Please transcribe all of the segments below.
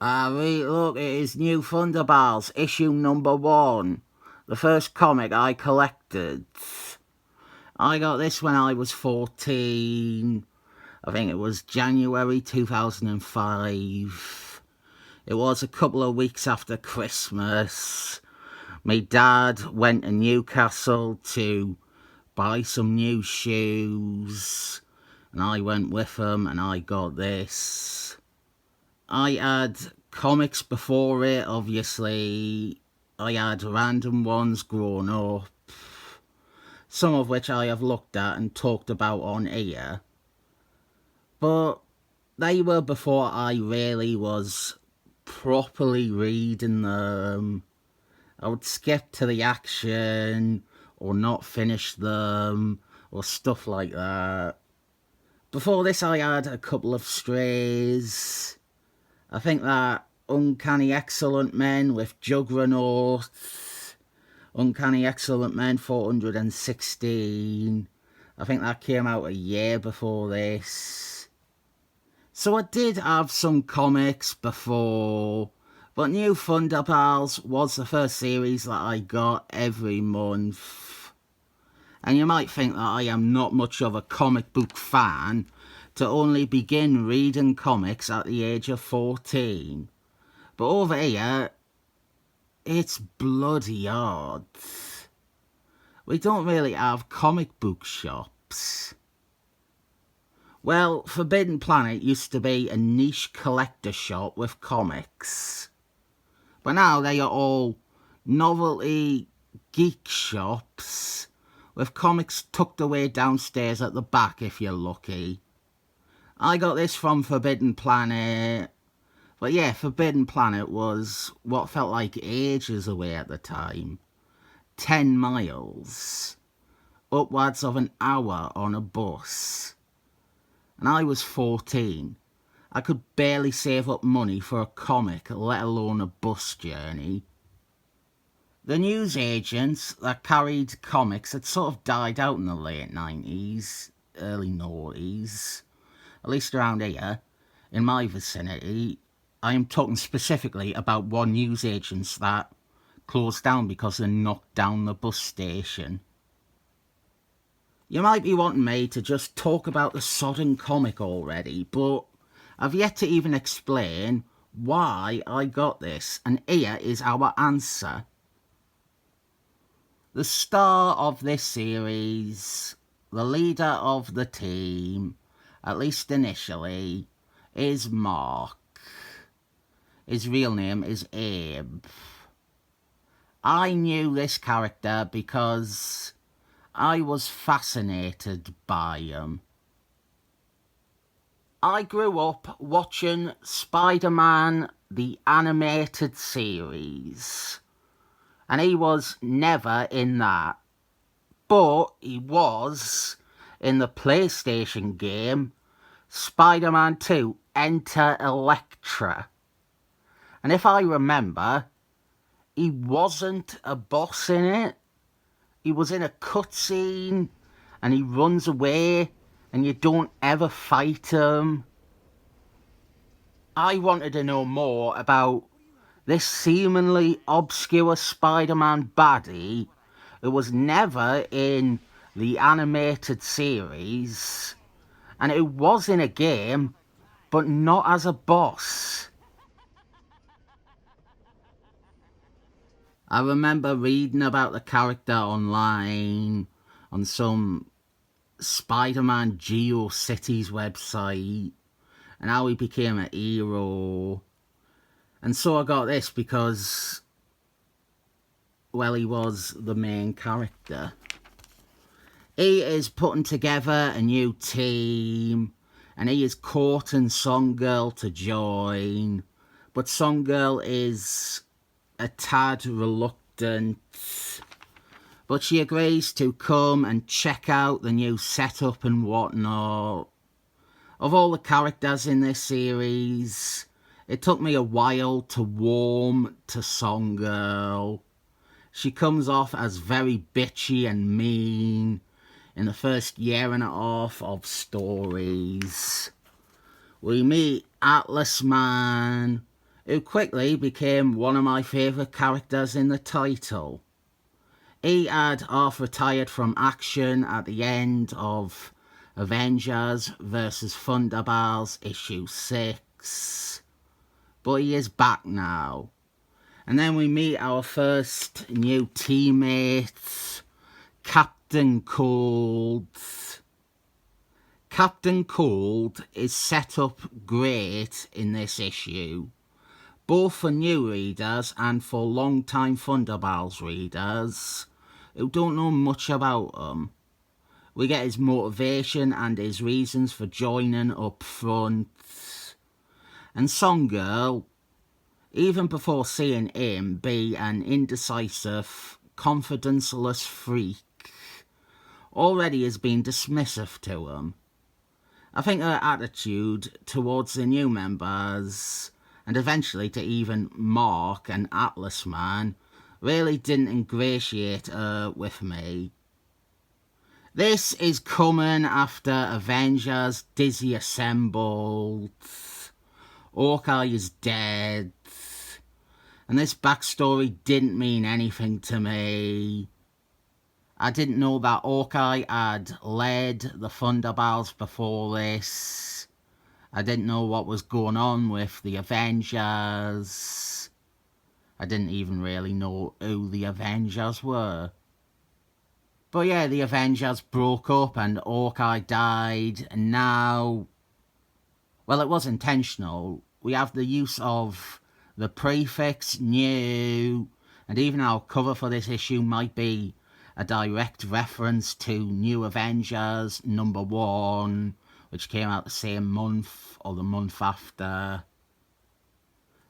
Look, it is New Thunderbolts, issue number 1. The first comic I collected. I got this when I was 14. I think it was January 2005. It was a couple of weeks after Christmas. My dad went to Newcastle to buy some new shoes, and I went with him and I got this. I had comics before it, obviously. I had random ones growing up, some of which I have looked at and talked about on here. But they were before I really was properly reading them. I would skip to the action or not finish them or stuff like that. Before this I had a couple of strays. I think that Uncanny Excellent Men with Juggernaut, Uncanny Excellent Men 416, I think that came out a year before this. So I did have some comics before, but New Thunderbolts was the first series that I got every month. And you might think that I am not much of a comic book fan to only begin reading comics at the age of 14. But over here, it's bloody hard. We don't really have comic book shops. Well, Forbidden Planet used to be a niche collector shop with comics. But now they are all novelty geek shops with comics tucked away downstairs at the back if you're lucky. I got this from Forbidden Planet. But yeah, Forbidden Planet was what felt like ages away at the time. 10 miles. Upwards of an hour on a bus. And I was 14. I could barely save up money for a comic, let alone a bus journey. The newsagents that carried comics had sort of died out in the late 90s, early noughties. At least around here, in my vicinity. I am talking specifically about one newsagent that closed down because they knocked down the bus station. You might be wanting me to just talk about the sodden comic already, but I've yet to even explain why I got this, and here is our answer. The star of this series, the leader of the team, at least initially, is Mark. His real name is Abe. I knew this character because I was fascinated by him. I grew up watching Spider-Man, the animated series, and he was never in that. But he was in the PlayStation game Spider-Man 2 Enter Electra. And if I remember, he wasn't a boss in it. He was in a cutscene and he runs away and you don't ever fight him. I wanted to know more about this seemingly obscure Spider-Man baddie who was never in the animated series and who was in a game but not as a boss. I remember reading about the character online on some Spider-Man GeoCities website and how he became a hero. And so I got this because, well, he was the main character. He is putting together a new team and he is courting Songgirl to join. But Songgirl is a tad reluctant, but she agrees to come and check out the new setup and whatnot. Of all the characters in this series, it took me a while to warm to Songgirl. She comes off as very bitchy and mean in the first year and a half of stories. We meet Atlas Man, who quickly became one of my favourite characters in the title. He had half retired from action at the end of Avengers vs Thunderbolts issue 6, but he is back now. And then we meet our first new teammate, Captain Cold. Captain Cold is set up great in this issue, both for new readers and for long-time Thunderbolts readers who don't know much about him. We get his motivation and his reasons for joining up front. And Song Girl, even before seeing him be an indecisive, confidenceless freak, already has been dismissive to him. I think her attitude towards the new members, and eventually to even Mark and Atlas Man, really didn't ingratiate her with me. This is coming after Avengers Dizzy assembled, Hawkeye is dead, and this backstory didn't mean anything to me. I didn't know that Hawkeye had led the Thunderbolts before this. I didn't know what was going on with the Avengers. I didn't even really know who the Avengers were. But yeah, the Avengers broke up and Hawkeye died, and now, well, it was intentional. We have the use of the prefix new, and even our cover for this issue might be a direct reference to New Avengers #1, which came out the same month or the month after.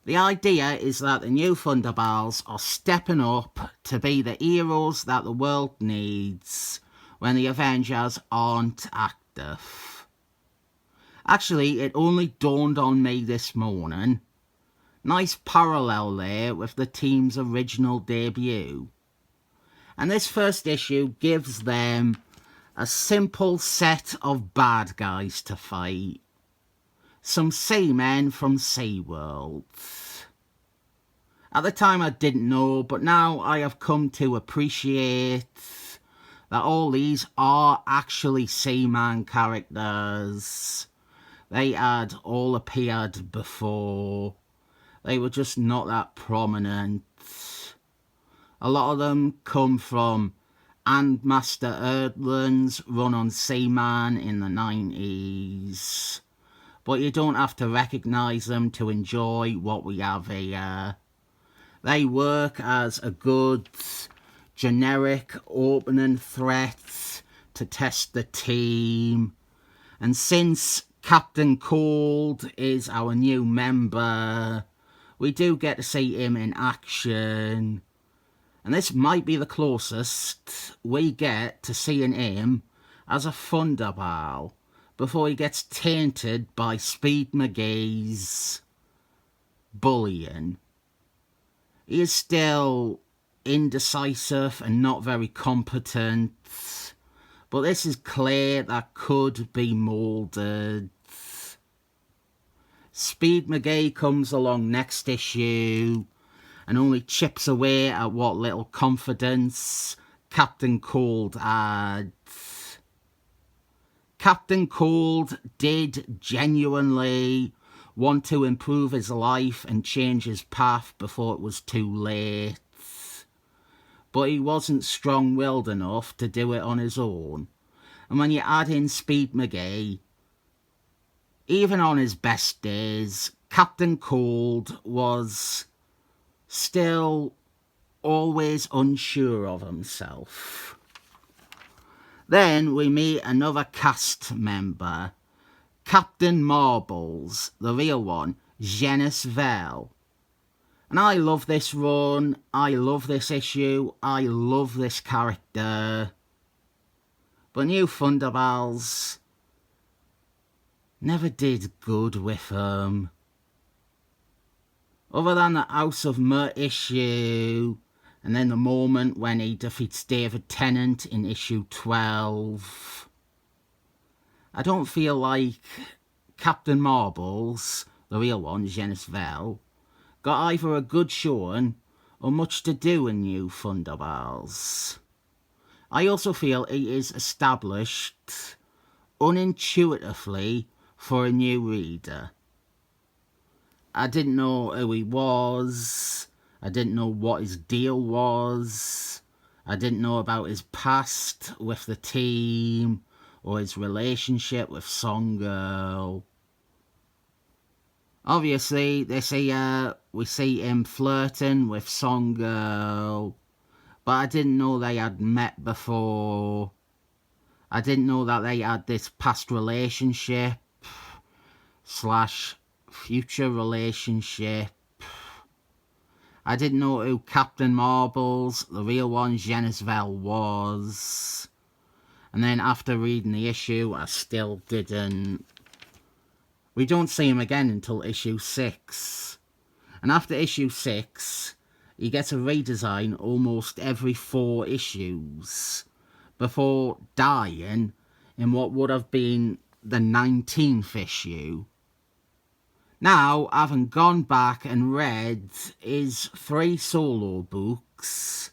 The idea is that the new Thunderbolts are stepping up to be the heroes that the world needs when the Avengers aren't active. Actually, it only dawned on me this morning. Nice parallel there with the team's original debut. And this first issue gives them a simple set of bad guys to fight. Some seamen from SeaWorld. At the time I didn't know, but now I have come to appreciate that all these are actually seaman characters. They had all appeared before. They were just not that prominent. A lot of them come from Handmaster Erdland's run on Seaman in the 90s. But you don't have to recognise them to enjoy what we have here. They work as a good, generic opening threat to test the team. And since Captain Cold is our new member, we do get to see him in action. And this might be the closest we get to seeing him as a Thunderbolt before he gets tainted by Speed McGee's bullying. He is still indecisive and not very competent, but this is clay that could be moulded. Speed McGee comes along next issue and only chips away at what little confidence Captain Cold had. Captain Cold did genuinely want to improve his life and change his path before it was too late. But he wasn't strong-willed enough to do it on his own. And when you add in Speed McGee, even on his best days, Captain Cold was still always unsure of himself. Then we meet another cast member, Captain Marbles, the real one, Genis-Vell. And I love this run, I love this issue, I love this character. But New Thunderbolts never did good with him. Other than the House of Mert issue, and then the moment when he defeats David Tennant in issue 12. I don't feel like Captain Marbles, the real one, Genis-Vell, got either a good showing or much to do in New Thunderbolts. I also feel he is established unintuitively for a new reader. I didn't know who he was, I didn't know what his deal was, I didn't know about his past with the team or his relationship with Song Girl. Obviously, this year we see him flirting with Song Girl, but I didn't know they had met before. I didn't know that they had this past relationship / future relationship. I didn't know who Captain Marbles, the real one, Genis-Vell, was. And then after reading the issue, I still didn't. We don't see him again until issue 6. And after issue 6, he gets a redesign almost every 4 issues before dying in what would have been the 19th issue. Now, having gone back and read his 3 solo books,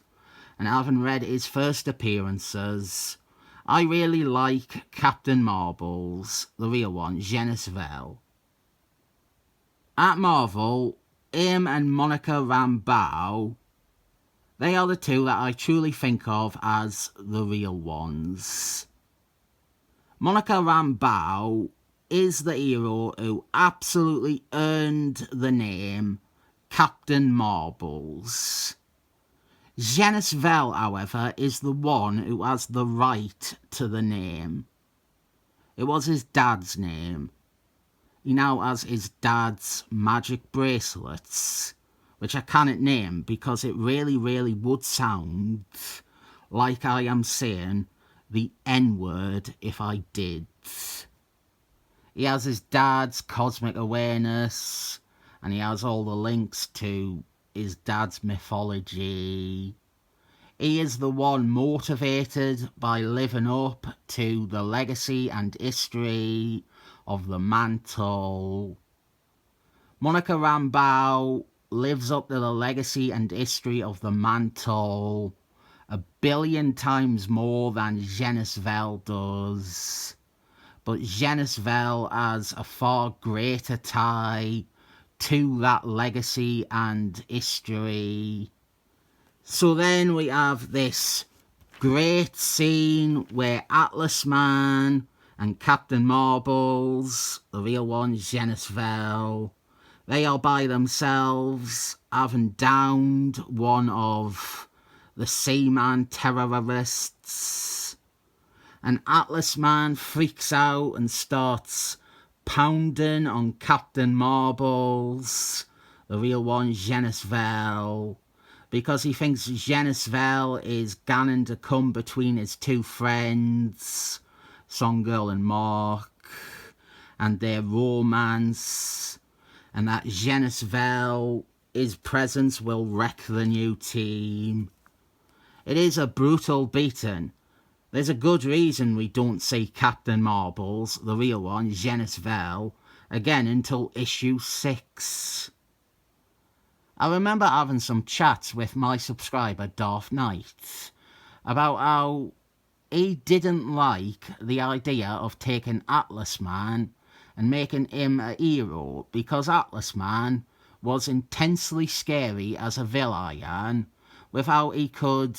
and having read his first appearances, I really like Captain Marbles, the real one, Genis-Vell. At Marvel, him and Monica Rambeau, they are the 2 that I truly think of as the real ones. Monica Rambeau is the hero who absolutely earned the name Captain Marbles. Genis-Vell, however, is the one who has the right to the name. It was his dad's name. He now has his dad's magic bracelets, which I cannot name because it really would sound like I am saying the N-word if I did. He has his dad's cosmic awareness, and he has all the links to his dad's mythology. He is the one motivated by living up to the legacy and history of the mantle. Monica Rambeau lives up to the legacy and history of the mantle 1 billion times more than Genis-Vell does. But Genis-Vell has a far greater tie to that legacy and history. So then we have this great scene where Atlas Man and Captain Marbles, the real one, Genis-Vell, they are by themselves, having downed one of the Seaman terrorists. And Atlas Man freaks out and starts pounding on Captain Marbles, the real one, Genis-Vell, because he thinks Genis-Vell is ganning to come between his 2 friends, Song Girl and Mark, and their romance, and that Genis-Vell, his presence will wreck the new team. It is a brutal beating. There's a good reason we don't see Captain Marbles, the real one, Genis-Vell, again until issue 6. I remember having some chats with my subscriber, Darth Knight, about how he didn't like the idea of taking Atlas Man and making him a hero because Atlas Man was intensely scary as a villain with how he could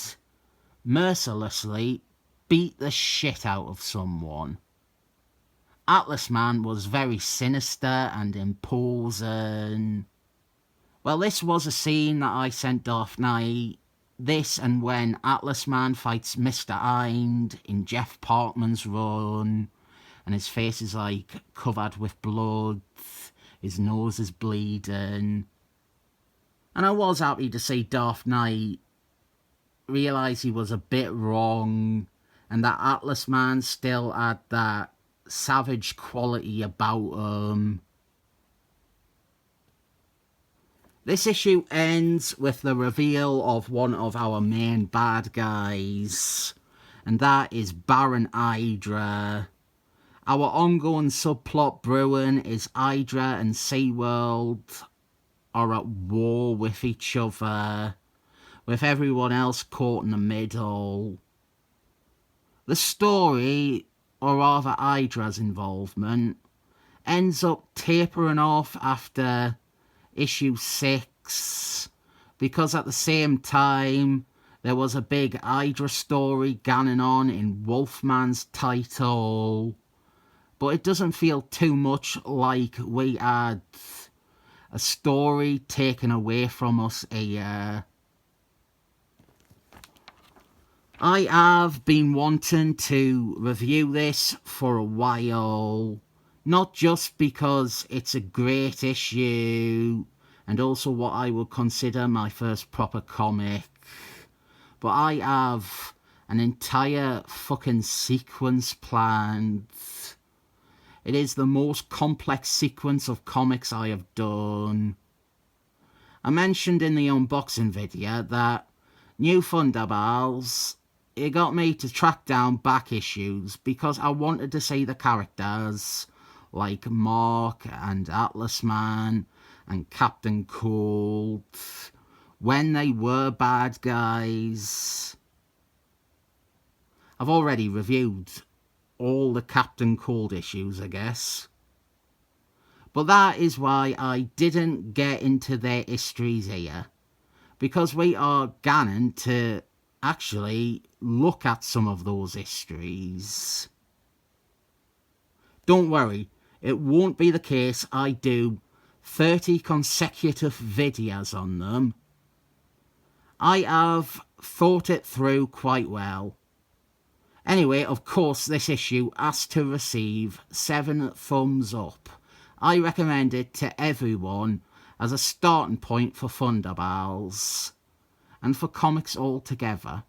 mercilessly beat the shit out of someone. Atlas Man was very sinister and imposing. Well, this was a scene that I sent Darth Knight. This and when Atlas Man fights Mr. Hind in Jeff Parkman's run, and his face is like covered with blood, his nose is bleeding. And I was happy to see Darth Knight realise he was a bit wrong, and that Atlas Man still had that savage quality about him. This issue ends with the reveal of one of our main bad guys, and that is Baron Hydra. Our ongoing subplot brewing is Hydra and SeaWorld are at war with each other, with everyone else caught in the middle. The story, or rather Hydra's involvement, ends up tapering off after issue 6, because at the same time there was a big Hydra story going on in Wolfman's title, but it doesn't feel too much like we had a story taken away from us here. I have been wanting to review this for a while, not just because it's a great issue and also what I would consider my first proper comic, but I have an entire fucking sequence planned. It is the most complex sequence of comics I have done. I mentioned in the unboxing video that New Thunderbolts, it got me to track down back issues because I wanted to see the characters like Mark and Atlas Man and Captain Cold when they were bad guys. I've already reviewed all the Captain Cold issues, I guess. But that is why I didn't get into their histories here, because we are going to actually look at some of those histories. Don't worry, it won't be the case I do 30 consecutive videos on them. I have thought it through quite well. Anyway, of course, this issue has to receive 7 thumbs up. I recommend it to everyone as a starting point for Thunderbolts and for comics altogether.